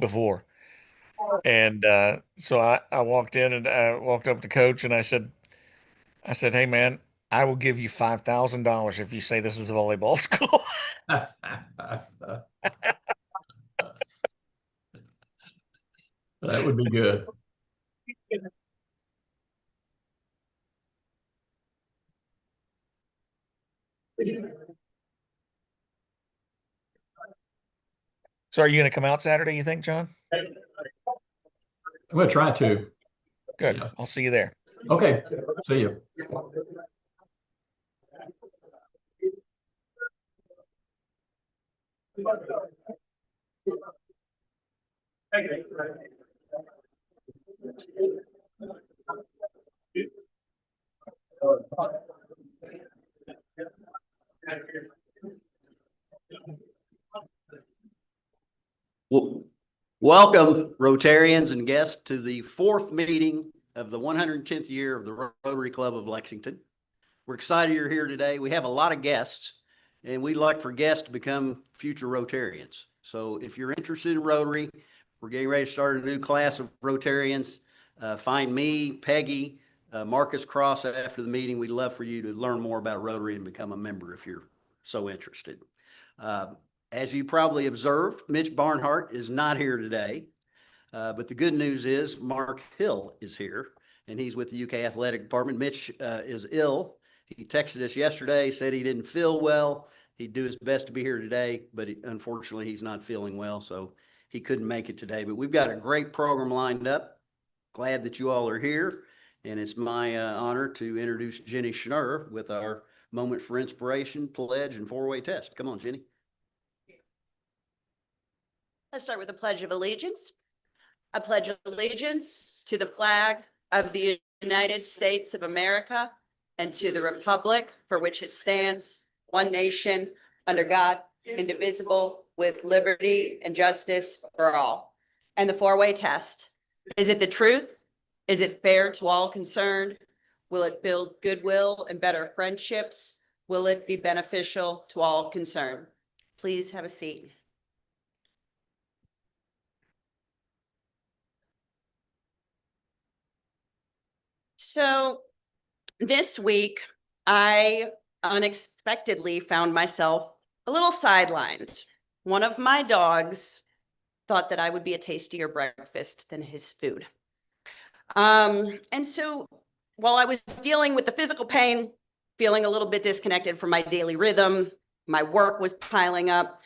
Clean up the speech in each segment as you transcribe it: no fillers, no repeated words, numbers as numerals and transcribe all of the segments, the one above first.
before. And so I walked in and I walked up to coach and I said, "Hey man, I will give you $5,000 if you say this is a volleyball school." That would be good. So are you going to come out Saturday, you think, John? I'm going to try to. Good. Yeah. I'll see you there. Okay. See you. Well, welcome, Rotarians and guests, to the fourth meeting of the 110th year of the Rotary Club of Lexington. We're excited you're here today. We have a lot of guests, and we'd like for guests to become future Rotarians. So if you're interested in Rotary, we're getting ready to start a new class of Rotarians. Find me, Peggy, Marcus Cross after the meeting. We'd love for you to learn more about Rotary and become a member if you're so interested. As you probably observed, Mitch Barnhart is not here today, but the good news is Mark Hill is here, and he's with the UK Athletic Department. Mitch is ill. He texted us yesterday, said he didn't feel well. He'd do his best to be here today, but unfortunately he's not feeling well, so he couldn't make it today. But we've got a great program lined up. Glad that you all are here, and it's my honor to introduce Jenny Schnurr with our Moment for Inspiration, Pledge, and Four-Way Test. Come on, Jenny. Let's start with the Pledge of Allegiance. I pledge allegiance to the flag of the United States of America and to the republic for which it stands, one nation, under God, indivisible, with liberty and justice for all. And the four-way test. Is it the truth? Is it fair to all concerned? Will it build goodwill and better friendships? Will it be beneficial to all concerned? Please have a seat. So this week, I unexpectedly found myself a little sidelined. One of my dogs thought that I would be a tastier breakfast than his food. And so while I was dealing with the physical pain, feeling a little bit disconnected from my daily rhythm, my work was piling up,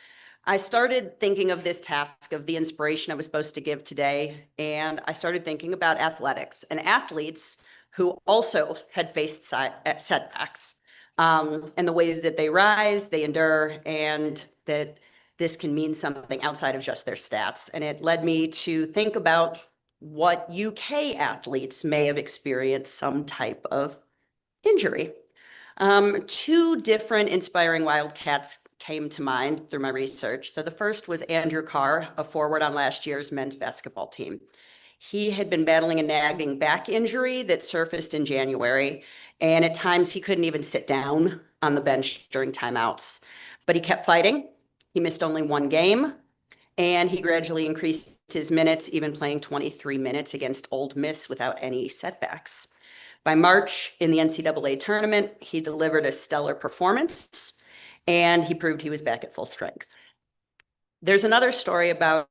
I started thinking of this task of the inspiration I was supposed to give today. And I started thinking about athletics and athletes who also had faced setbacks, and the ways that they rise, they endure, and that this can mean something outside of just their stats. And it led me to think about what UK athletes may have experienced some type of injury. Two different inspiring Wildcats came to mind through my research. So the first was Andrew Carr, a forward on last year's men's basketball team. He had been battling a nagging back injury that surfaced in January, and at times he couldn't even sit down on the bench during timeouts. But he kept fighting. He missed only one game, and he gradually increased his minutes, even playing 23 minutes against Ole Miss without any setbacks. By March in the NCAA tournament, he delivered a stellar performance, and he proved he was back at full strength. There's another story about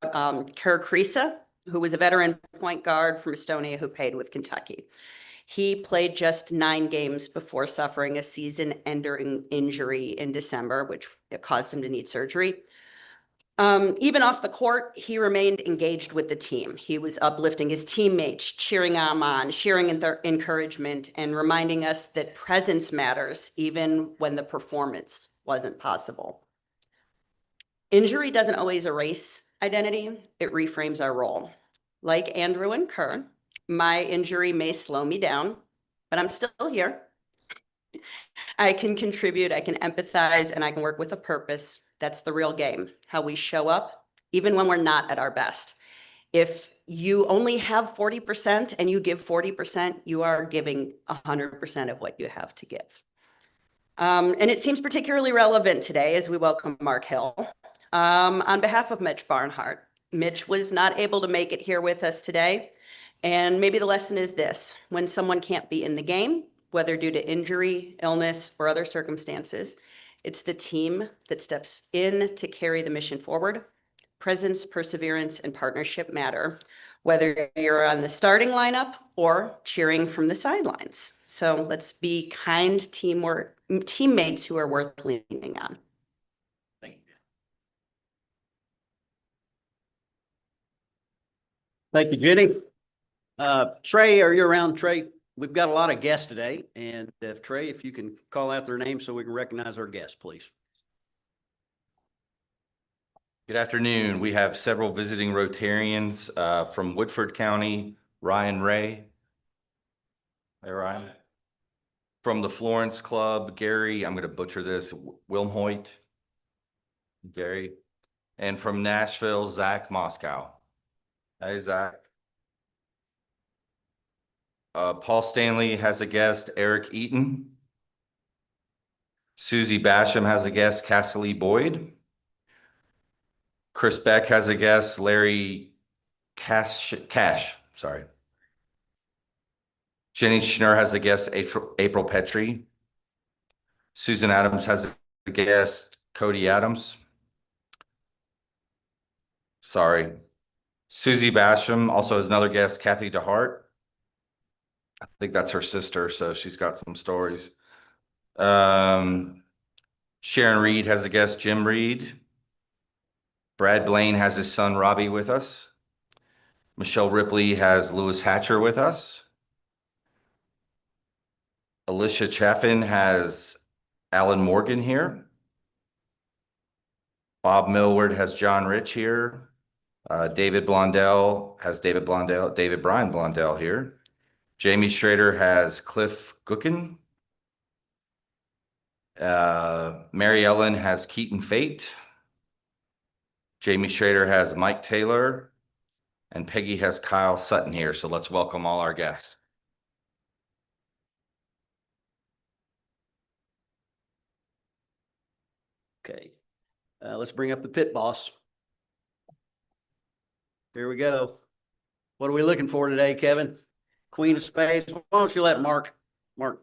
Kerr Kriisa, who was a veteran point guard from Estonia who played with Kentucky. He played just 9 games before suffering a season-ending injury in December, which caused him to need surgery. Even off the court, he remained engaged with the team. He was uplifting his teammates, cheering them on, sharing encouragement, and reminding us that presence matters even when the performance wasn't possible. Injury doesn't always erase identity, it reframes our role. Like Andrew and Kerr, my injury may slow me down, but I'm still here. I can contribute, I can empathize, and I can work with a purpose. That's the real game, how we show up, even when we're not at our best. If you only have 40% and you give 40%, you are giving 100% of what you have to give. And it seems particularly relevant today as we welcome Marc Hill. On behalf of Mitch Barnhart, Mitch was not able to make it here with us today. And maybe the lesson is this: when someone can't be in the game, whether due to injury, illness, or other circumstances, it's the team that steps in to carry the mission forward. Presence, perseverance, and partnership matter, whether you're on the starting lineup or cheering from the sidelines. So let's be kind teammates who are worth leaning on. Thank you. Thank you, Jenny. Trey, are you around, Trey? We've got a lot of guests today, and if Trey, if you can call out their names so we can recognize our guests, please. Good afternoon. We have several visiting Rotarians from Woodford County, Ryan Ray. Hey, Ryan. From the Florence Club, Gary, I'm going to butcher this, Wilmhoit. Gary. And from Nashville, Zach Moscow. Hey, Zach. Paul Stanley has a guest, Eric Eaton. Susie Basham has a guest, Cassidy Boyd. Chris Beck has a guest, Larry Cash, sorry. Jenny Schnur has a guest, April Petrie. Susan Adams has a guest, Cody Adams. Sorry. Susie Basham also has another guest, Kathy DeHart. I think that's her sister, so she's got some stories. Sharon Reed has a guest, Jim Reed. Brad Blaine has his son, Robbie, with us. Michelle Ripley has Lewis Hatcher with us. Alicia Chaffin has Alan Morgan here. Bob Millward has John Rich here. David Brian Blondell here. Jamie Schrader has Cliff Gookin. Mary Ellen has Keaton Fate. Jamie Schrader has Mike Taylor. And Peggy has Kyle Sutton here. So let's welcome all our guests. Okay. Let's bring up the pit boss. Here we go. What are we looking for today, Kevin? Queen of Spades. Why don't you let Mark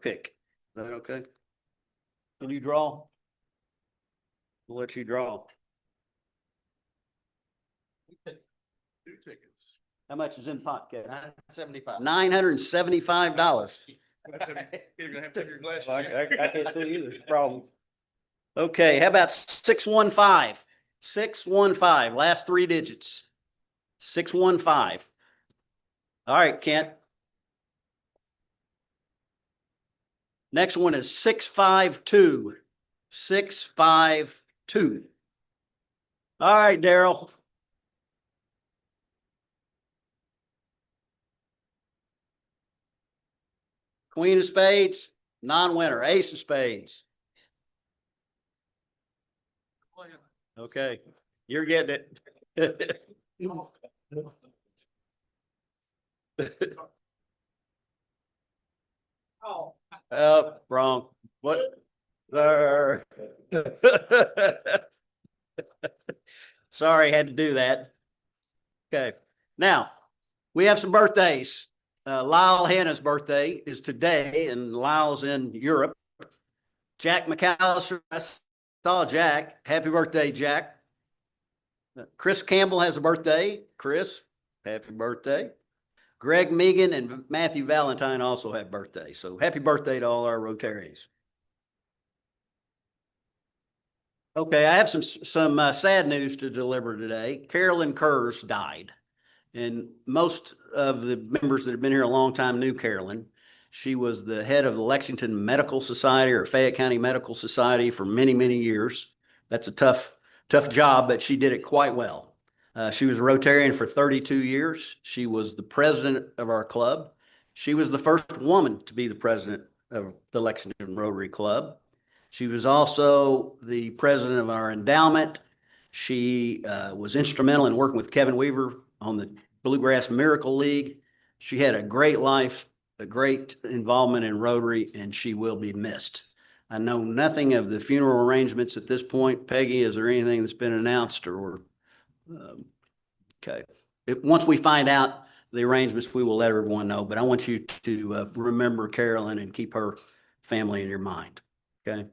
pick? Is that okay? Can you draw? We'll let you draw. 2 tickets. How much is in pot, Kevin? $975. $975. You're gonna have to take your glasses. I can't see either. Problem. Okay, how about 615? 615, last 3 digits. 615. All right, Kent. Next one is 652. 652. All right, Daryl. Queen of Spades, non-winner. Ace of Spades. Okay, you're getting it. Wrong. What? There. Sorry, had to do that. Okay, now we have some birthdays. Lyle Hanna's birthday is today, and Lyle's in Europe. Jack McAllister, I saw Jack. Happy birthday, Jack. Chris Campbell has a birthday. Chris, happy birthday. Greg Megan and Matthew Valentine also have birthdays. So happy birthday to all our Rotarians. Okay, I have some sad news to deliver today. Carolyn Kurz died. And most of the members that have been here a long time knew Carolyn. She was the head of the Lexington Medical Society or Fayette County Medical Society for many, many years. That's a tough job, but she did it quite well. She was a Rotarian for 32 years. She was the president of our club. She was the first woman to be the president of the Lexington Rotary Club. She was also the president of our endowment. She was instrumental in working with Kevin Weaver on the Bluegrass Miracle League. She had a great life, a great involvement in Rotary, and she will be missed. I know nothing of the funeral arrangements at this point. Peggy, is there anything that's been announced or Okay. Once we find out the arrangements, we will let everyone know, but I want you to remember Carolyn and keep her family in your mind. Okay.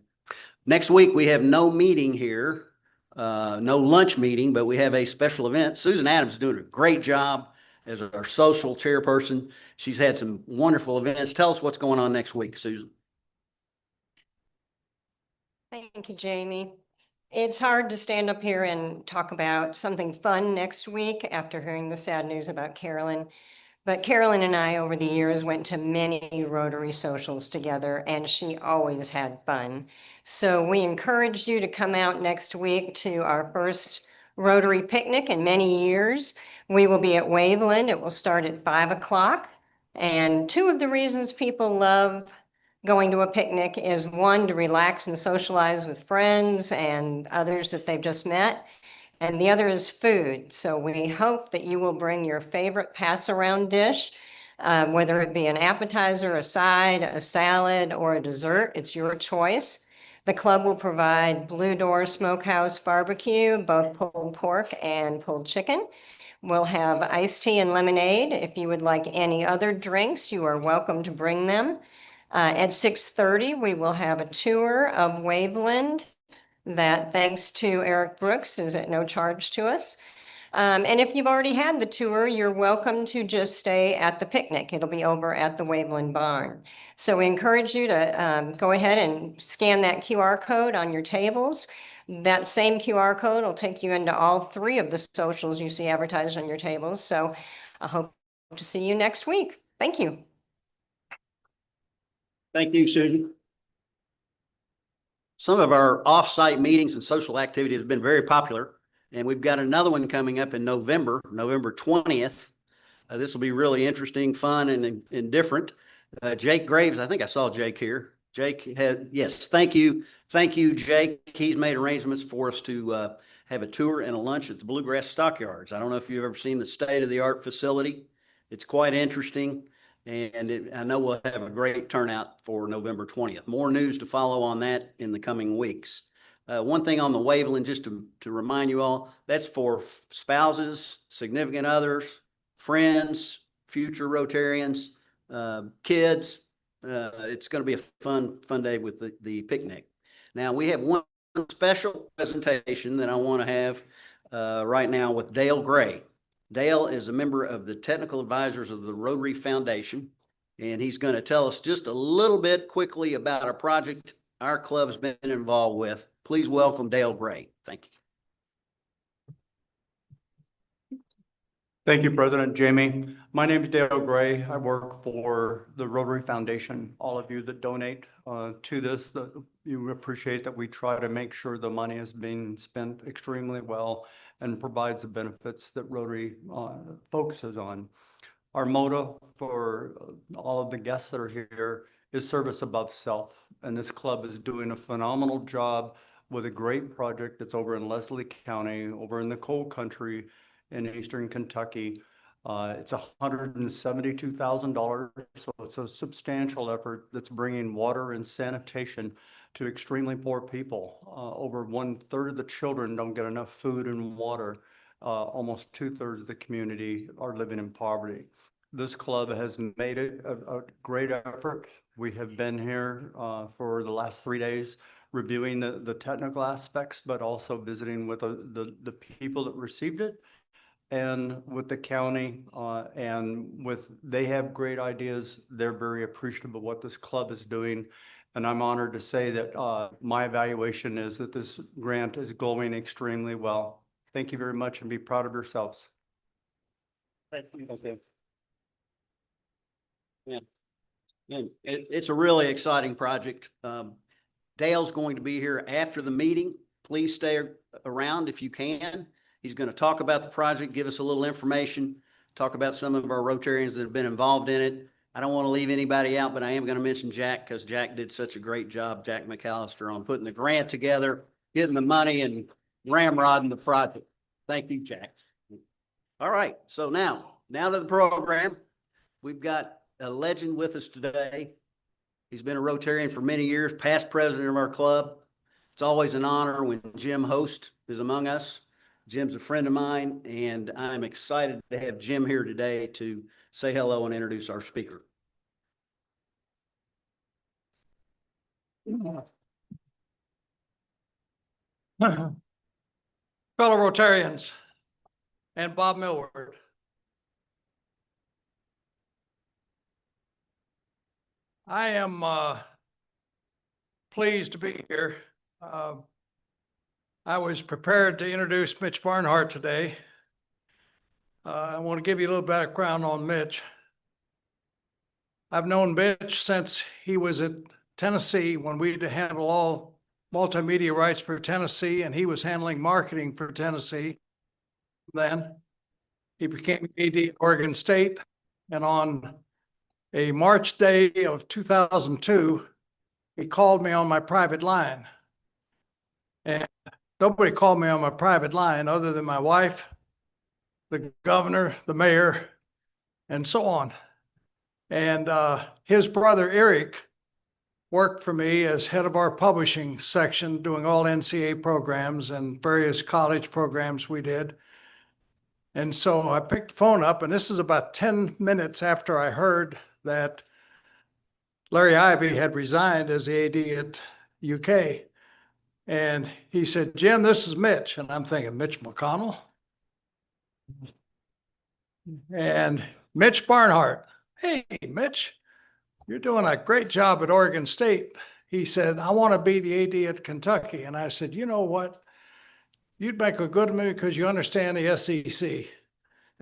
Next week, we have no meeting here, no lunch meeting, but we have a special event. Susan Adams is doing a great job as our social chairperson. She's had some wonderful events. Tell us what's going on next week, Susan. Thank you, Jamie. It's hard to stand up here and talk about something fun next week after hearing the sad news about Carolyn. But Carolyn and I, over the years, went to many Rotary socials together, and she always had fun. So we encourage you to come out next week to our first Rotary picnic in many years. We will be at Waveland. It will start at 5 o'clock. And two of the reasons people love going to a picnic is one, to relax and socialize with friends and others that they've just met. And the other is food. So we hope that you will bring your favorite pass-around dish, whether it be an appetizer, a side, a salad, or a dessert. It's your choice. The club will provide Blue Door Smokehouse Barbecue, both pulled pork and pulled chicken. We'll have iced tea and lemonade. If you would like any other drinks, you are welcome to bring them. At 6:30, we will have a tour of Waveland that, thanks to Eric Brooks, is at no charge to us. And if you've already had the tour, you're welcome to just stay at the picnic. It'll be over at the Waveland Barn. So we encourage you to go ahead and scan that QR code on your tables. That same QR code will take you into all three of the socials you see advertised on your tables. So I hope to see you next week. Thank you. Thank you, Susan. Some of our off-site meetings and social activities have been very popular, and we've got another one coming up in November 20th. This will be really interesting, fun, and different. Jake Graves, I think I saw Jake here. Jake has, yes, thank you. Thank you, Jake. He's made arrangements for us to have a tour and a lunch at the Bluegrass Stockyards. I don't know if you've ever seen the state-of-the-art facility. It's quite interesting. And I know we'll have a great turnout for November 20th. More news to follow on that in the coming weeks. One thing on the Waveland, just to remind you all, that's for spouses, significant others, friends, future Rotarians, kids. It's going to be a fun day with the picnic. Now, we have one special presentation that I want to have right now with Dale Gray. Dale is a member of the technical advisors of the Rotary Foundation, and he's going to tell us just a little bit quickly about a project our club's been involved with. Please welcome Dale Gray. Thank you. Thank you, President Jamie. My name is Dale Gray. I work for the Rotary Foundation. All of you that donate to this, you appreciate that we try to make sure the money is being spent extremely well and provides the benefits that Rotary focuses on. Our motto for all of the guests that are here is service above self. And this club is doing a phenomenal job with a great project that's over in Leslie County, over in the coal country in Eastern Kentucky. It's $172,000, so it's a substantial effort that's bringing water and sanitation to extremely poor people. Over 1/3 of the children don't get enough food and water. Almost 2/3 of the community are living in poverty. This club has made it a great effort. We have been here for the last 3 days reviewing the technical aspects, but also visiting with the people that received it and with the county, and they have great ideas. They're very appreciative of what this club is doing. And I'm honored to say that my evaluation is that this grant is going extremely well. Thank you very much, and be proud of yourselves. Thank you. Okay. Yeah. And it's a really exciting project. Dale's going to be here after the meeting. Please stay around if you can. He's going to talk about the project, give us a little information, talk about some of our Rotarians that have been involved in it. I don't want to leave anybody out, but I am going to mention Jack because Jack did such a great job, Jack McAllister, on putting the grant together, getting the money, and ramrodding the project. Thank you, Jack. All right, so now to the program. We've got a legend with us today. He's been a Rotarian for many years, past president of our club. It's always an honor when Jim Host is among us. Jim's a friend of mine, and I'm excited to have Jim here today to say hello and introduce our speaker. Fellow Rotarians and Bob Millward. I am pleased to be here. I was prepared to introduce Mitch Barnhart today. I want to give you a little background on Mitch. I've known Mitch since he was at Tennessee when we had to handle all multimedia rights for Tennessee, and he was handling marketing for Tennessee. Then he became AD at Oregon State, and on a March day of 2002, he called me on my private line. And nobody called me on my private line other than my wife, the governor, the mayor, and so on. And his brother, Eric, worked for me as head of our publishing section, doing all NCAA programs and various college programs we did. And so I picked the phone up, and this is about 10 minutes after I heard that Larry Ivy had resigned as the AD at UK. And he said, Jim, this is Mitch. And I'm thinking, Mitch McConnell? And Mitch Barnhart. Hey, Mitch, you're doing a great job at Oregon State. He said, I want to be the AD at Kentucky. And I said, you know what? You'd make a good move because you understand the SEC.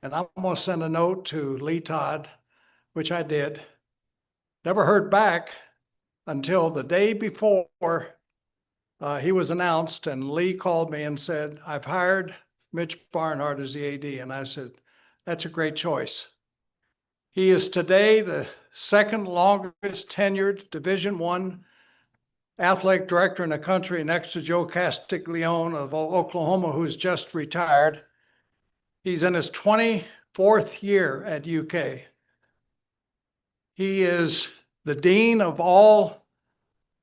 And I'm going to send a note to Lee Todd, which I did. Never heard back until the day before he was announced, and Lee called me and said, I've hired Mitch Barnhart as the AD. And I said, that's a great choice. He is today the second longest tenured Division I athletic director in the country, next to Joe Castiglione of Oklahoma, who's just retired. He's in his 24th year at UK. He is the dean of all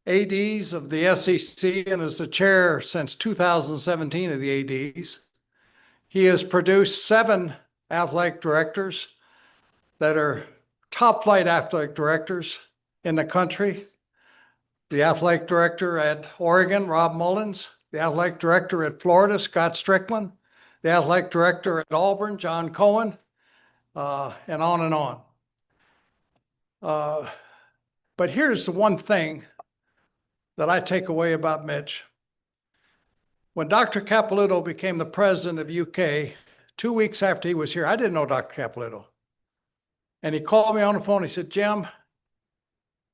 ADs of the SEC and is the chair since 2017 of the ADs. He has produced 7 athletic directors that are top flight athletic directors in the country. The athletic director at Oregon, Rob Mullins, the athletic director at Florida, Scott Strickland, the athletic director at Auburn, John Cohen, and on and on. But here's the one thing that I take away about Mitch. When Dr. Capilouto became the president of UK, 2 weeks after he was here, I didn't know Dr. Capilouto. And he called me on the phone. He said, Jim,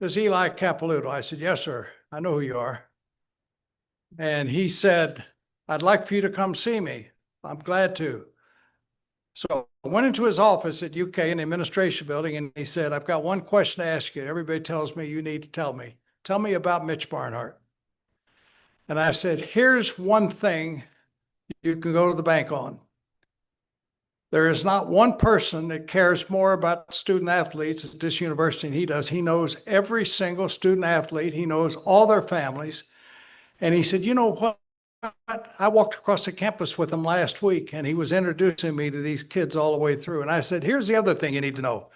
this is Eli Capilouto. I said, yes, sir. I know who you are. And he said, I'd like for you to come see me. I'm glad to. So I went into his office at UK in the administration building, and he said, I've got one question to ask you. Everybody tells me you need to tell me. Tell me about Mitch Barnhart. And I said, here's one thing you can go to the bank on. There is not one person that cares more about student athletes at this university than he does. He knows every single student athlete. He knows all their families. And he said, you know what? I walked across the campus with him last week, and he was introducing me to these kids all the way through. And I said, here's the other thing you need to know.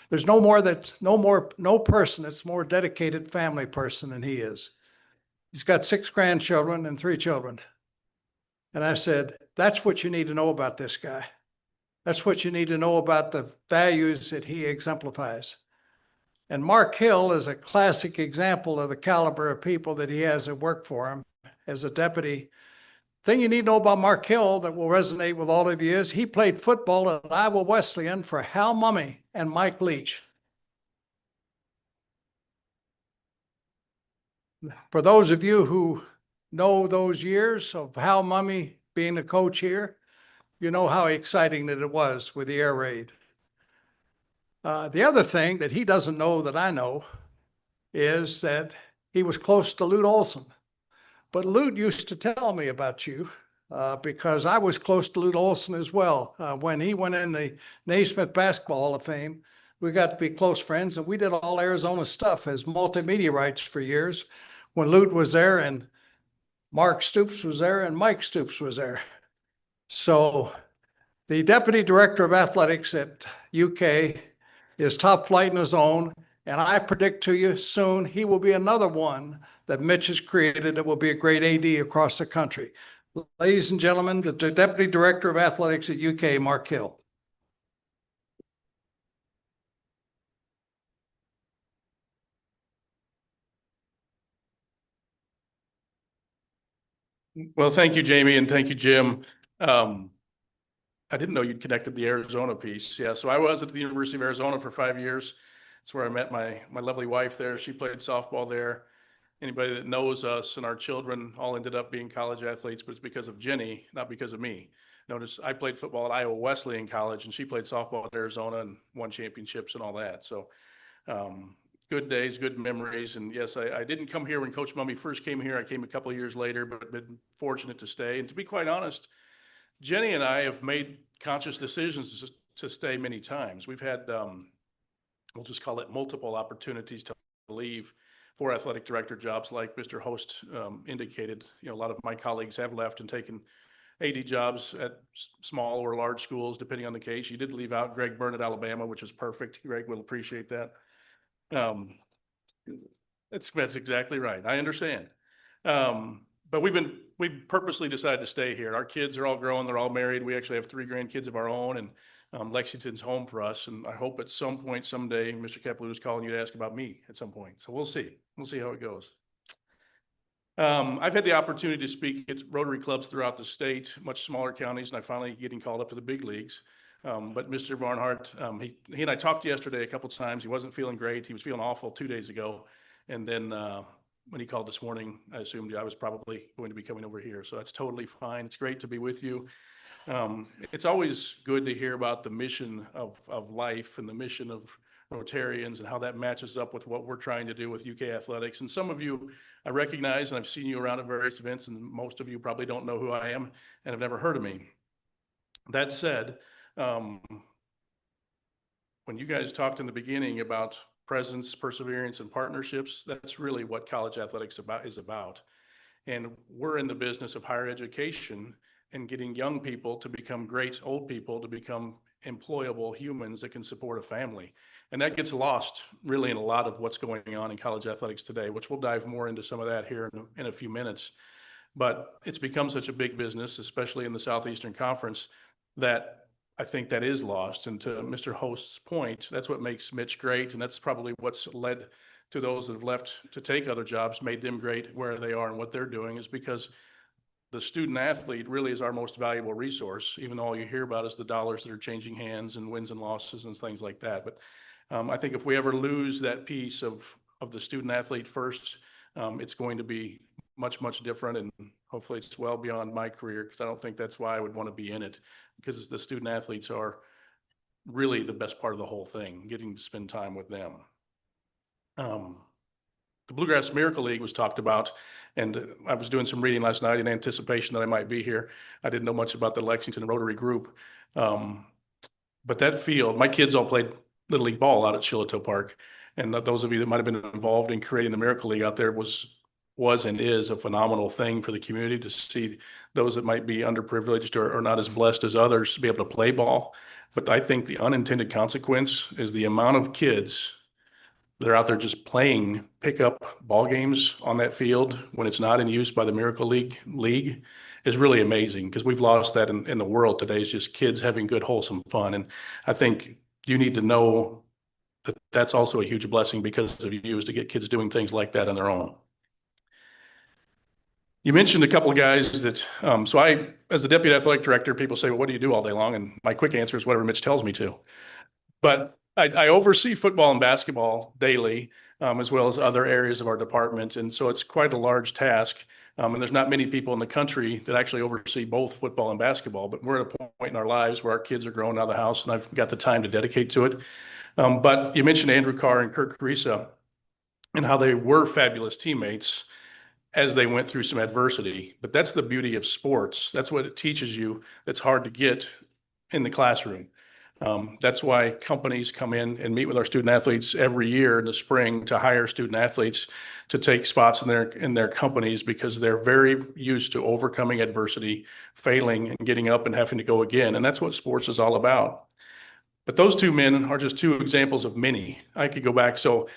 There's no person that's more dedicated family person than he is. He's got 6 grandchildren and 3 children. And I said, that's what you need to know about this guy. That's what you need to know about the values that he exemplifies. And Mark Hill is a classic example of the caliber of people that he has that work for him as a deputy. Thing you need to know about Mark Hill that will resonate with all of you is he played football at Iowa Wesleyan for Hal Mummy and Mike Leach. For those of you who know those years of Hal Mummy being the coach here, you know how exciting that it was with the air raid. The other thing that he doesn't know that I know is that he was close to Lute Olson. But Lute used to tell me about you because I was close to Lute Olson as well. When he went in the Naismith Basketball Hall of Fame, we got to be close friends, and we did all Arizona stuff as multimedia rights for years when Lute was there and Mark Stoops was there and Mike Stoops was there. So the Deputy Director of Athletics at UK is top flight in his own, and I predict to you soon he will be another one that Mitch has created that will be a great AD across the country. Ladies and gentlemen, the Deputy Director of Athletics at UK, Marc Hill. Well, thank you, Jamie, and thank you, Jim. I didn't know you'd connected the Arizona piece. Yeah, so I was at the University of Arizona for 5 years. It's where I met my lovely wife there. She played softball there. Anybody that knows us and our children all ended up being college athletes, but it's because of Jenny, not because of me. Notice I played football at Iowa Wesleyan College, and she played softball at Arizona and won championships and all that. So good days, good memories. And yes, I didn't come here when Coach Mummy first came here. I came a couple of years later, but been fortunate to stay. And to be quite honest, Jenny and I have made conscious decisions to stay many times. We've had, we'll just call it multiple opportunities to leave for athletic director jobs, like Mr. Host indicated. A lot of my colleagues have left and taken AD jobs at small or large schools, depending on the case. You did leave out Greg Byrne at Alabama, which is perfect. Greg will appreciate that. That's exactly right. I understand. But we've purposely decided to stay here. Our kids are all grown. They're all married. We actually have 3 grandkids of our own, and Lexington's home for us. And I hope at some point someday, Mr. Capilouto is calling you to ask about me at some point. So we'll see. We'll see how it goes. I've had the opportunity to speak at Rotary clubs throughout the state, much smaller counties, and I'm finally getting called up to the big leagues. But Mr. Barnhart, he and I talked yesterday a couple of times. He wasn't feeling great. He was feeling awful 2 days ago. And then when he called this morning, I assumed I was probably going to be coming over here. So that's totally fine. It's great to be with you. It's always good to hear about the mission of life and the mission of Rotarians and how that matches up with what we're trying to do with UK athletics. And some of you I recognize, and I've seen you around at various events, and most of you probably don't know who I am and have never heard of me. That said, when you guys talked in the beginning about presence, perseverance, and partnerships, that's really what college athletics is about. And we're in the business of higher education and getting young people to become great old people, to become employable humans that can support a family. And that gets lost really in a lot of what's going on in college athletics today, which we'll dive more into some of that here in a few minutes. But it's become such a big business, especially in the Southeastern Conference, that I think that is lost. And to Mr. Host's point, that's what makes Mitch great. And that's probably what's led to those that have left to take other jobs, made them great where they are and what they're doing, is because the student athlete really is our most valuable resource, even though all you hear about is the dollars that are changing hands and wins and losses and things like that. But I think if we ever lose that piece of the student athlete first, it's going to be much, much different. And hopefully it's well beyond my career, because I don't think that's why I would want to be in it, because the student athletes are really the best part of the whole thing, getting to spend time with them. The Bluegrass Miracle League was talked about, and I was doing some reading last night in anticipation that I might be here. I didn't know much about the Lexington Rotary group. But that field, my kids all played Little League ball out at Shiloh Park. And those of you that might have been involved in creating the Miracle League out there was and is a phenomenal thing for the community to see those that might be underprivileged or not as blessed as others to be able to play ball. But I think the unintended consequence is the amount of kids that are out there just playing pickup ball games on that field when it's not in use by the Miracle League is really amazing, because we've lost that in the world today. It's just kids having good, wholesome fun. And I think you need to know that that's also a huge blessing because of you, is to get kids doing things like that on their own. You mentioned a couple of guys that, so I, as the deputy athletic director, people say, well, what do you do all day long? And my quick answer is whatever Mitch tells me to. But I oversee football and basketball daily, as well as other areas of our department. And so it's quite a large task. And there's not many people in the country that actually oversee both football and basketball, but we're at a point in our lives where our kids are growing out of the house and I've got the time to dedicate to it. But you mentioned Andrew Carr and Kirk Carissa and how they were fabulous teammates as they went through some adversity. But that's the beauty of sports. That's what it teaches you that's hard to get in the classroom. That's why companies come in and meet with our student athletes every year in the spring to hire student athletes to take spots in their companies, because they're very used to overcoming adversity, failing and getting up and having to go again. And that's what sports is all about. But those two men are just two examples of many. I could go back. So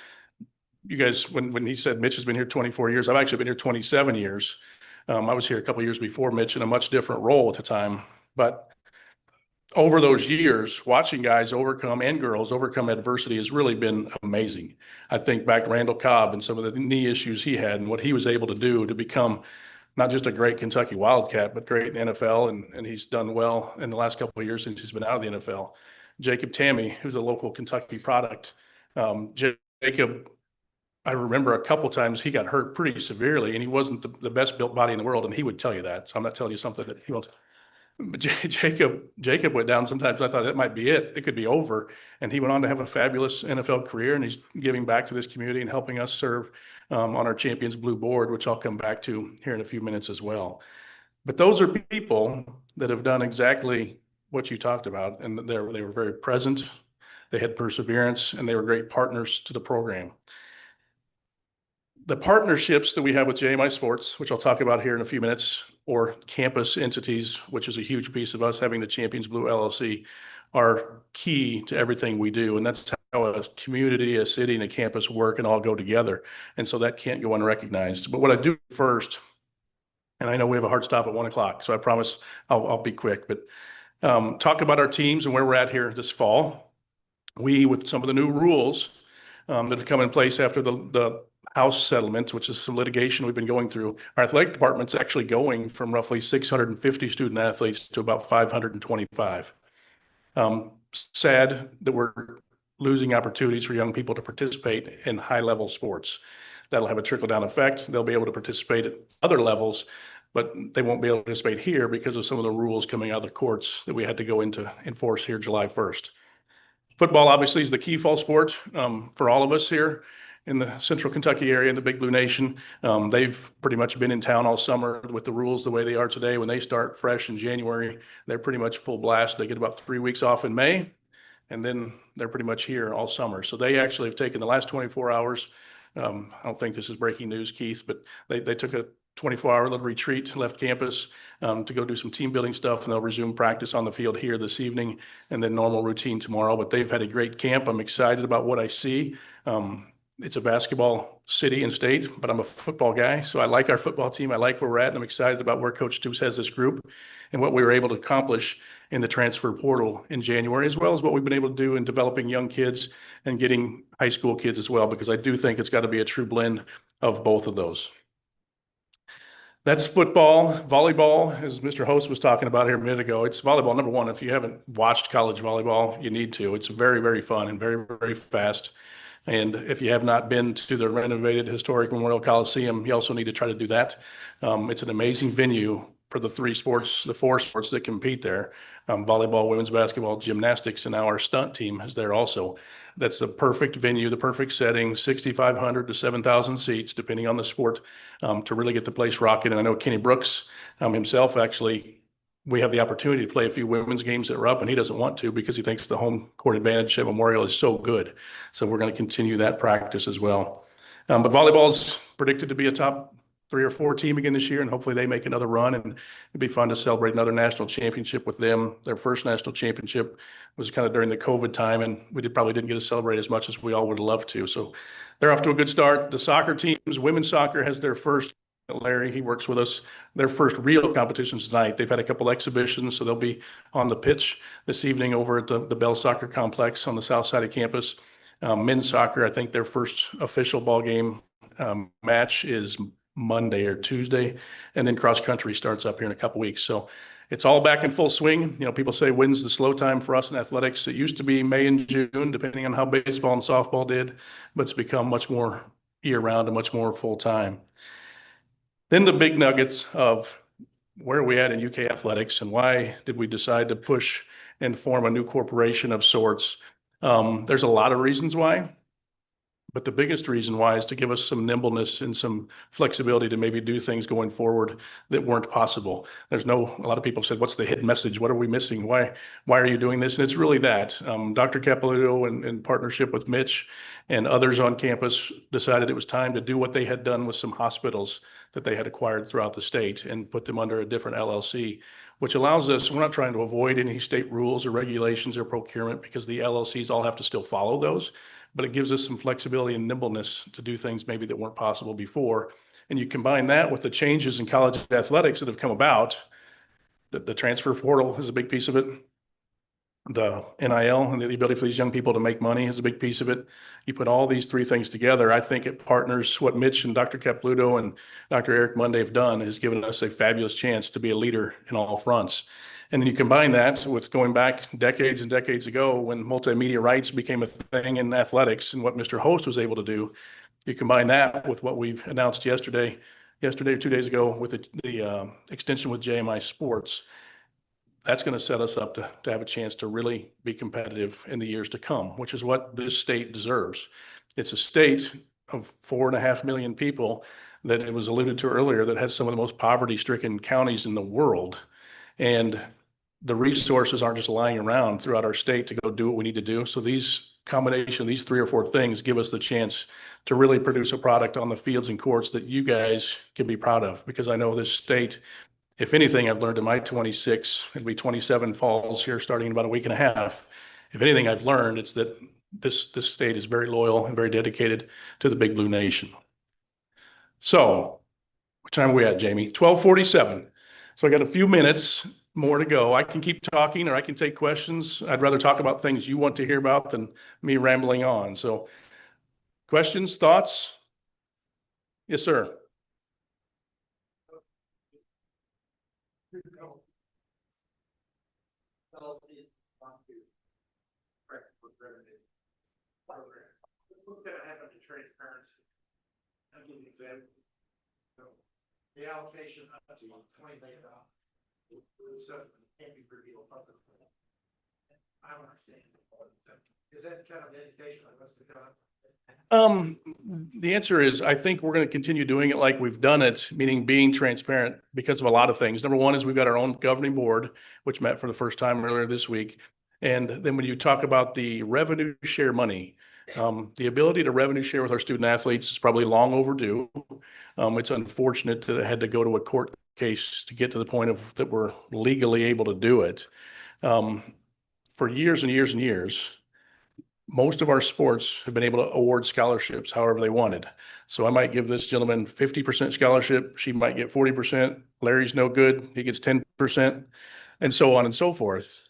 you guys, when he said Mitch has been here 24 years, I've actually been here 27 years. I was here a couple of years before Mitch in a much different role at the time. But over those years, watching guys overcome and girls overcome adversity has really been amazing. I think back to Randall Cobb and some of the knee issues he had and what he was able to do to become not just a great Kentucky Wildcat, but great in the NFL. And he's done well in the last couple of years since he's been out of the NFL. Jacob Tammy, who's a local Kentucky product. Jacob, I remember a couple times he got hurt pretty severely, and he wasn't the best built body in the world, and he would tell you that. So I'm not telling you something that he won't. But Jacob went down. Sometimes I thought it might be it. It could be over. And he went on to have a fabulous NFL career, and he's giving back to this community and helping us serve on our Champions Blue Board, which I'll come back to here in a few minutes as well. But those are people that have done exactly what you talked about, and they were very present. They had perseverance, and they were great partners to the program. The partnerships that we have with JMI Sports, which I'll talk about here in a few minutes, or campus entities, which is a huge piece of us having the Champions Blue LLC, are key to everything we do. And that's how a community, a city, and a campus work and all go together. And so that can't go unrecognized. But what I do first, and I know we have a hard stop at 1 o'clock, so I promise I'll be quick, but talk about our teams and where we're at here this fall. We, with some of the new rules that have come in place after the House settlement, which is some litigation we've been going through, our athletic department's actually going from roughly 650 student athletes to about 525. Sad that we're losing opportunities for young people to participate in high-level sports. That'll have a trickle-down effect. They'll be able to participate at other levels, but they won't be able to participate here because of some of the rules coming out of the courts that we had to go into enforce here July 1st. Football obviously is the key fall sport for all of us here in the Central Kentucky area, in the Big Blue Nation. They've pretty much been in town all summer with the rules the way they are today. When they start fresh in January, they're pretty much full blast. They get about 3 weeks off in May, and then they're pretty much here all summer. So they actually have taken the last 24 hours. I don't think this is breaking news, Keith, but they took a 24-hour little retreat, left campus to go do some team building stuff, and they'll resume practice on the field here this evening and then normal routine tomorrow. But they've had a great camp. I'm excited about what I see. It's a basketball city and state, but I'm a football guy. So I like our football team. I like where we're at, and I'm excited about where Coach Stoops has this group and what we were able to accomplish in the transfer portal in January, as well as what we've been able to do in developing young kids and getting high school kids as well, because I do think it's got to be a true blend of both of those. That's football. Volleyball, as Mr. Host was talking about here a minute ago, it's volleyball number one. If you haven't watched college volleyball, you need to. It's very, very fun and very, very fast. And if you have not been to the renovated historic Memorial Coliseum, you also need to try to do that. It's an amazing venue for the four sports that compete there. Volleyball, women's basketball, gymnastics, and now our stunt team is there also. That's the perfect venue, the perfect setting, 6,500 to 7,000 seats, depending on the sport, to really get the place rocking. And I know Kenny Brooks himself, actually, we have the opportunity to play a few women's games that are up, and he doesn't want to because he thinks the home court advantage at Memorial is so good. So we're going to continue that practice as well. But volleyball is predicted to be a top 3 or 4 team again this year, and hopefully they make another run, and it'd be fun to celebrate another national championship with them. Their first national championship was kind of during the COVID time, and we probably didn't get to celebrate as much as we all would have loved to. So they're off to a good start. The soccer teams, women's soccer has their first, Larry, he works with us, their first real competitions tonight. They've had a couple exhibitions, so they'll be on the pitch this evening over at the Bell Soccer Complex on the south side of campus. Men's soccer, I think their first official ball game match is Monday or Tuesday, and then cross country starts up here in a couple weeks. So it's all back in full swing. You know, people say when's the slow time for us in athletics? It used to be May and June, depending on how baseball and softball did, but it's become much more year-round and much more full-time. Then the big nuggets of where are we at in UK athletics, and why did we decide to push and form a new corporation of sorts? There's a lot of reasons why, But the biggest reason why is to give us some nimbleness and some flexibility to maybe do things going forward that weren't possible. A lot of people said, what's the hidden message? What are we missing? Why are you doing this? And it's really that. Dr. Caputo, in partnership with Mitch and others on campus, decided it was time to do what they had done with some hospitals that they had acquired throughout the state and put them under a different LLC, which allows us, we're not trying to avoid any state rules or regulations or procurement, because the LLCs all have to still follow those, but it gives us some flexibility and nimbleness to do things maybe that weren't possible before. And you combine that with the changes in college athletics that have come about. The transfer portal is a big piece of it. The NIL and the ability for these young people to make money is a big piece of it. You put all these three things together, I think it partners. What Mitch and Dr. Caputo and Dr. Eric Monday have done has given us a fabulous chance to be a leader in all fronts. And then you combine that with going back decades and decades ago when multimedia rights became a thing in athletics and what Mr. Host was able to do. You combine that with what we've announced yesterday or 2 days ago with the extension with JMI Sports. That's going to set us up to have a chance to really be competitive in the years to come, which is what this state deserves. It's a state of 4.5 million people that it was alluded to earlier that has some of the most poverty-stricken counties in the world. And the resources aren't just lying around throughout our state to go do what we need to do. So these combination, these 3 or 4 things give us the chance to really produce a product on the fields and courts that you guys can be proud of, because I know this state, if anything, I've learned in my 26, it'll be 27 falls here starting in about a week and a half. If anything I've learned, it's that this state is very loyal and very dedicated to the Big Blue Nation. So what time are we at, Jamie? 12:47. So I got a few minutes more to go. I can keep talking or I can take questions. I'd rather talk about things you want to hear about than me rambling on. So questions, thoughts? Yes, sir. What's going to happen to transparency? I'll give you an example. The allocation up to $20 million. So can't be revealed publicly. I don't understand. Is that kind of an indication of what's to come? The answer is, I think we're going to continue doing it like we've done it, meaning being transparent because of a lot of things. Number one is we've got our own governing board, which met for the first time earlier this week. And then when you talk about the revenue share money, the ability to revenue share with our student athletes is probably long overdue. It's unfortunate that it had to go to a court case to get to the point of that we're legally able to do it. For years and years and years, most of our sports have been able to award scholarships however they wanted. So I might give this gentleman 50% scholarship. She might get 40%. Larry's no good. He gets 10%, and so on and so forth.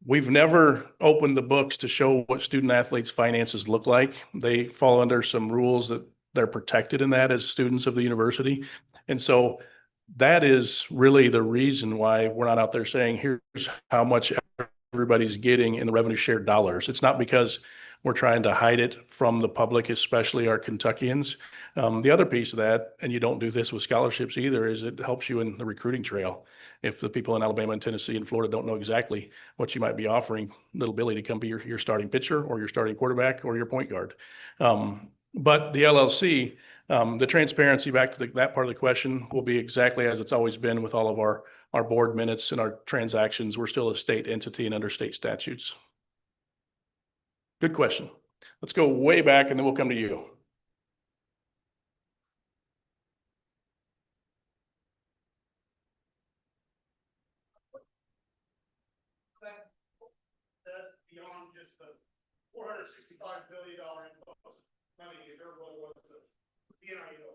We've never opened the books to show what student athletes' finances look like. They fall under some rules that they're protected in that as students of the university. And so that is really the reason why we're not out there saying, here's how much everybody's getting in the revenue share dollars. It's not because we're trying to hide it from the public, especially our Kentuckians. The other piece of that, and you don't do this with scholarships either, is it helps you in the recruiting trail. If the people in Alabama and Tennessee and Florida don't know exactly what you might be offering little Billy to come be your starting pitcher or your starting quarterback or your point guard. But the LLC, the transparency, back to that part of the question, will be exactly as it's always been with all of our board minutes and our transactions. We're still a state entity and under state statutes. Good question. Let's go way back and then we'll come to you. That's beyond just the $465 billion money if everybody wants to be an ideal.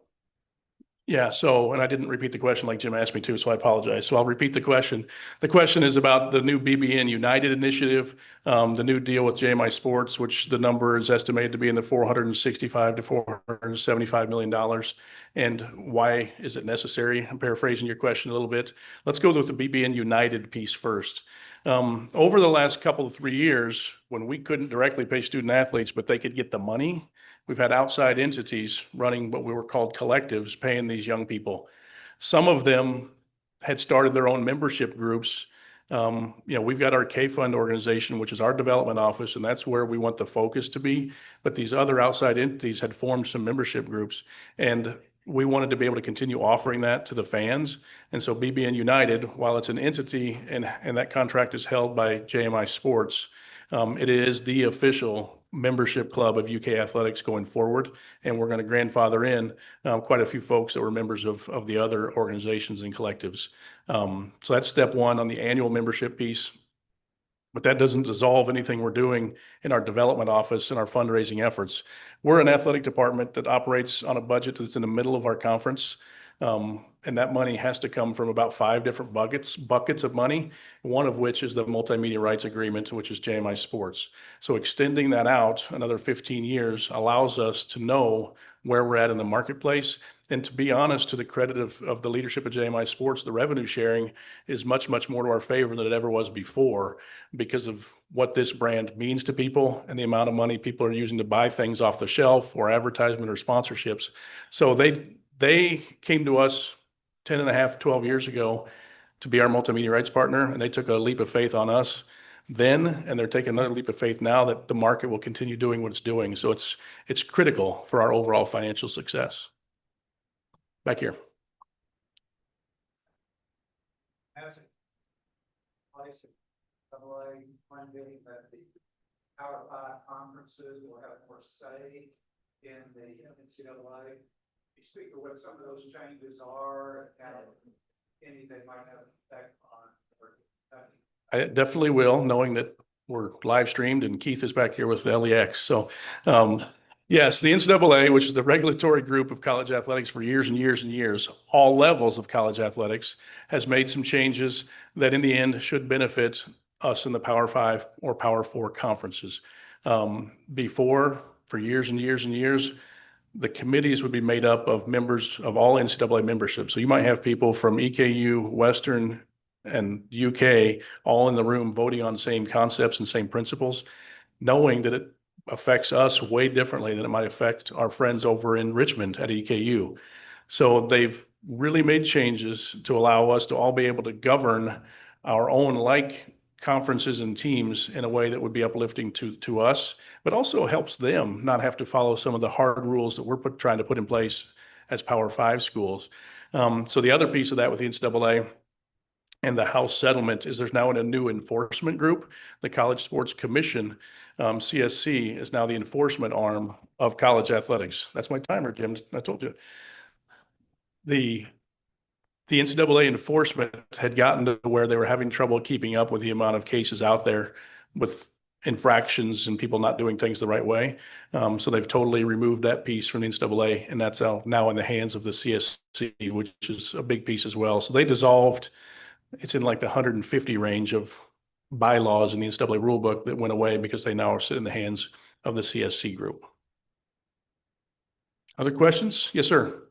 Yeah, so, and I didn't repeat the question like Jim asked me to, so I apologize. So I'll repeat the question. The question is about the new BBN United initiative, the new deal with JMI Sports, which the number is estimated to be in the $465 to $475 million. And why is it necessary? I'm paraphrasing your question a little bit. Let's go with the BBN United piece first. Over the last couple of 3 years, when we couldn't directly pay student athletes, but they could get the money, we've had outside entities running what we were called collectives, paying these young people. Some of them had started their own membership groups We've got our K-Fund organization, which is our development office, and that's where we want the focus to be. But these other outside entities had formed some membership groups, and we wanted to be able to continue offering that to the fans. And so BBN United, while it's an entity and that contract is held by JMI Sports, it is the official membership club of UK athletics going forward. And we're going to grandfather in quite a few folks that were members of the other organizations and collectives. So that's step one on the annual membership piece. But that doesn't dissolve anything we're doing in our development office and our fundraising efforts. We're an athletic department that operates on a budget that's in the middle of our conference. And that money has to come from about 5 different buckets of money, one of which is the multimedia rights agreement, which is JMI Sports. So extending that out another 15 years allows us to know where we're at in the marketplace. And to be honest, to the credit of the leadership of JMI Sports, the revenue sharing is much, much more to our favor than it ever was before because of what this brand means to people and the amount of money people are using to buy things off the shelf or advertisement or sponsorships. So they came to us 10 and a half, 12 years ago to be our multimedia rights partner, and they took a leap of faith on us then, and they're taking another leap of faith now that the market will continue doing what it's doing. So it's critical for our overall financial success. Back here. As a place of LA funding that the Power Five conferences will have more say in the NCAA. You speak of what some of those changes are and any they might have an effect on. I definitely will, knowing that we're live streamed and Keith is back here with the LEX. So, yes, the NCAA, which is the regulatory group of college athletics for years and years and years, all levels of college athletics, has made some changes that in the end should benefit us in the Power Five or Power Four conferences. Before, for years and years and years, the committees would be made up of members of all NCAA memberships. So you might have people from EKU, Western, and UK all in the room voting on the same concepts and same principles, knowing that it affects us way differently than it might affect our friends over in Richmond at EKU. So they've really made changes to allow us to all be able to govern our own like conferences and teams in a way that would be uplifting to us, but also helps them not have to follow some of the hard rules that we're trying to put in place as Power Five schools. So the other piece of that with the NCAA and the House settlement is there's now a new enforcement group. The College Sports Commission, CSC, is now the enforcement arm of college athletics. That's my timer, Jim. I told you. The NCAA enforcement had gotten to where they were having trouble keeping up with the amount of cases out there with infractions and people not doing things the right way. So they've totally removed that piece from the NCAA, and that's now in the hands of the CSC, which is a big piece as well. So they dissolved, it's in like the 150 range of bylaws in the NCAA rule book that went away because they now are sitting in the hands of the CSC group. Other questions? Yes, sir.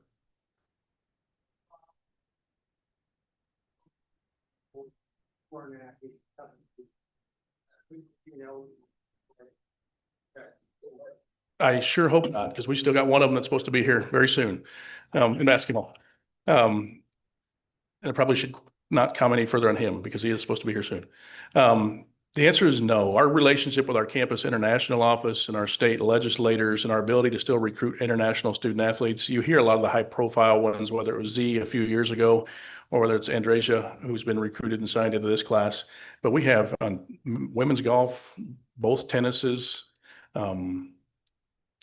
I sure hope not, because we still got one of them that's supposed to be here very soon in basketball. And I probably should not comment any further on him because he is supposed to be here soon. The answer is no. Our relationship with our campus international office and our state legislators and our ability to still recruit international student athletes, you hear a lot of the high profile ones, whether it was Z a few years ago or whether it's Andresia, who's been recruited and signed into this class. But we have women's golf, both tennises,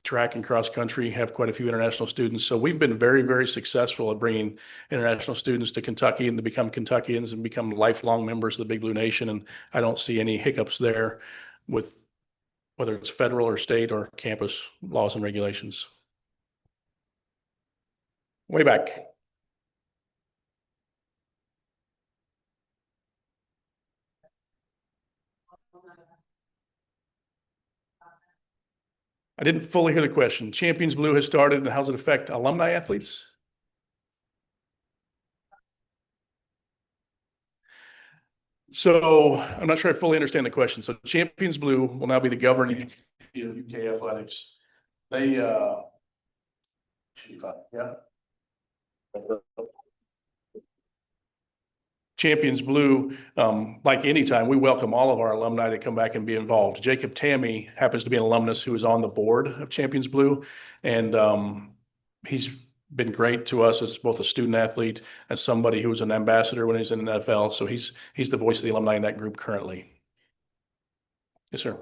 track and cross country have quite a few international students. So we've been very, very successful at bringing international students to Kentucky and to become Kentuckians and become lifelong members of the Big Blue Nation. And I don't see any hiccups there with whether it's federal or state or campus laws and regulations. Way back. I didn't fully hear the question. Champions Blue has started, and how does it affect alumni athletes? So I'm not sure I fully understand the question. So Champions Blue will now be the governing entity of UK athletics. They, yeah. Champions Blue, like anytime, we welcome all of our alumni to come back and be involved. Jacob Tammy happens to be an alumnus who is on the board of Champions Blue. And he's been great to us as both a student athlete and somebody who was an ambassador when he was in the NFL. So he's the voice of the alumni in that group currently. Yes, sir.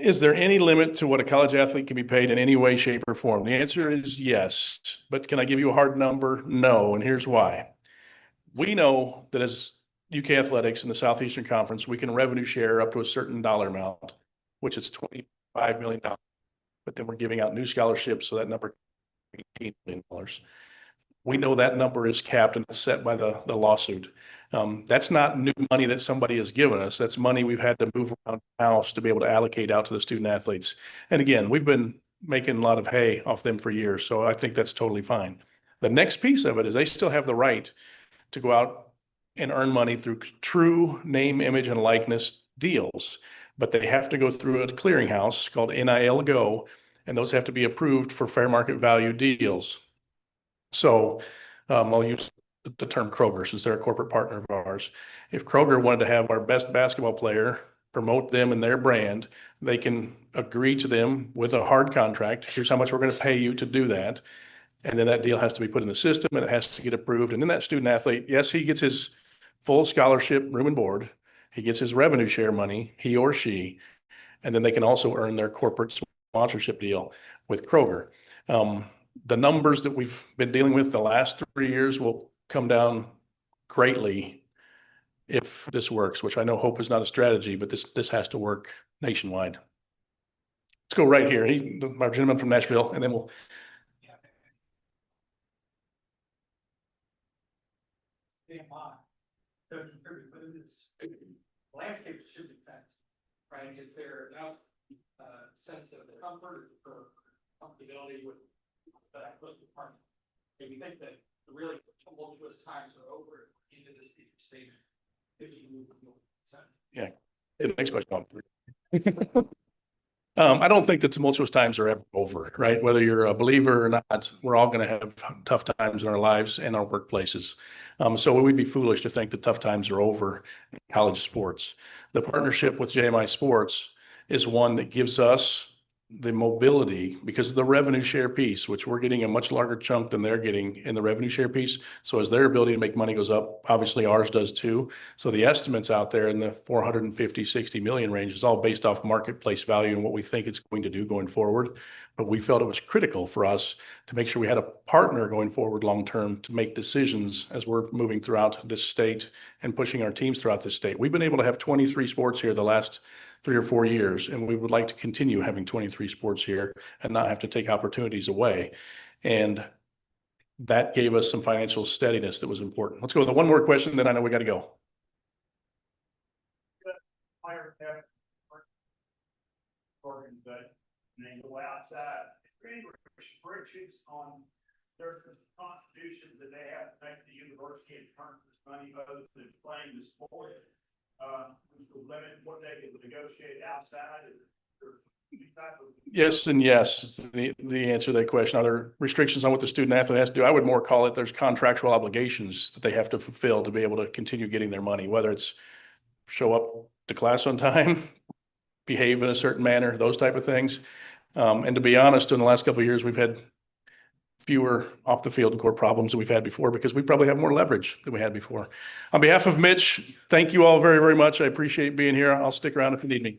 Is there any limit to what a college athlete can be paid in any way, shape, or form? The answer is yes. But can I give you a hard number? No. And here's why. We know that as UK Athletics in the Southeastern Conference, we can revenue share up to a certain dollar amount, which is $25 million. But then we're giving out new scholarships, so that number is $18 million. We know that number is capped and set by the lawsuit. That's not new money that somebody has given us. That's money we've had to move around the house to be able to allocate out to the student athletes. And again, we've been making a lot of hay off them for years, so I think that's totally fine. The next piece of it is they still have the right to go out and earn money through true name, image, and likeness deals, but they have to go through a clearinghouse called NIL Go, and those have to be approved for fair market value deals. So I'll use the term Kroger since they're a corporate partner of ours. If Kroger wanted to have our best basketball player promote them and their brand, they can agree to them with a hard contract. Here's how much we're going to pay you to do that. And then that deal has to be put in the system and it has to get approved. And then that student athlete, yes, he gets his full scholarship, room and board. He gets his revenue share money, he or she, and then they can also earn their corporate sponsorship deal with Kroger. The numbers that we've been dealing with the last 3 years will come down greatly if this works, which I know hope is not a strategy, but this has to work nationwide. Let's go right here. Our gentleman from Nashville, and then we'll. Landscape should be fenced, right? Is there enough sense of comfort or comfortability with that department? Do you think that really tumultuous times are over into this future statement? Yeah. Next question. I don't think the tumultuous times are ever over, right? Whether you're a believer or not, we're all going to have tough times in our lives and our workplaces. So we'd be foolish to think the tough times are over in college sports. The partnership with JMI Sports is one that gives us the mobility because of the revenue share piece, which we're getting a much larger chunk than they're getting in the revenue share piece. So as their ability to make money goes up, obviously ours does too. So the estimates out there in the 450, 60 million range is all based off marketplace value and what we think it's going to do going forward. But we felt it was critical for us to make sure we had a partner going forward long-term to make decisions as we're moving throughout this state and pushing our teams throughout this state. We've been able to have 23 sports here the last 3 or 4 years, and we would like to continue having 23 sports here and not have to take opportunities away. And that gave us some financial steadiness that was important. Let's go with the one more question, then I know we got to go. Go outside. Any restrictions on their contributions that they have to make to the university in terms of money other than playing the sport? To limit what they can negotiate outside? Yes and yes is the answer to that question. Are there restrictions on what the student athlete has to do? I would more call it there's contractual obligations that they have to fulfill to be able to continue getting their money, whether it's show up to class on time, behave in a certain manner, those type of things. And to be honest, in the last couple of years, we've had fewer off the field and court problems than we've had before because we probably have more leverage than we had before. On behalf of Mitch, thank you all very, very much. I appreciate being here. I'll stick around if you need me.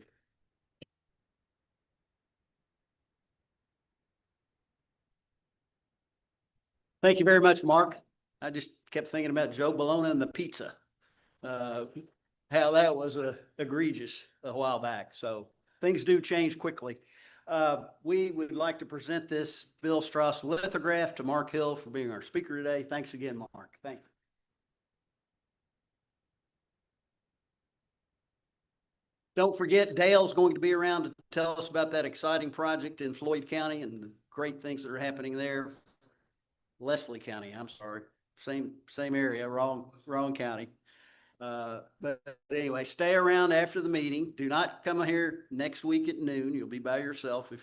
Thank you very much, Mark. I just kept thinking about Joe Bologna and the pizza. How that was egregious a while back. So things do change quickly. We would like to present this Bill Strauss lithograph to Mark Hill for being our speaker today. Thanks again, Mark. Thank you. Don't forget, Dale's going to be around to tell us about that exciting project in Floyd County and the great things that are happening there. Leslie County, I'm sorry. Same area, wrong county. But anyway, stay around after the meeting. Do not come here next week at noon. You'll be by yourself if you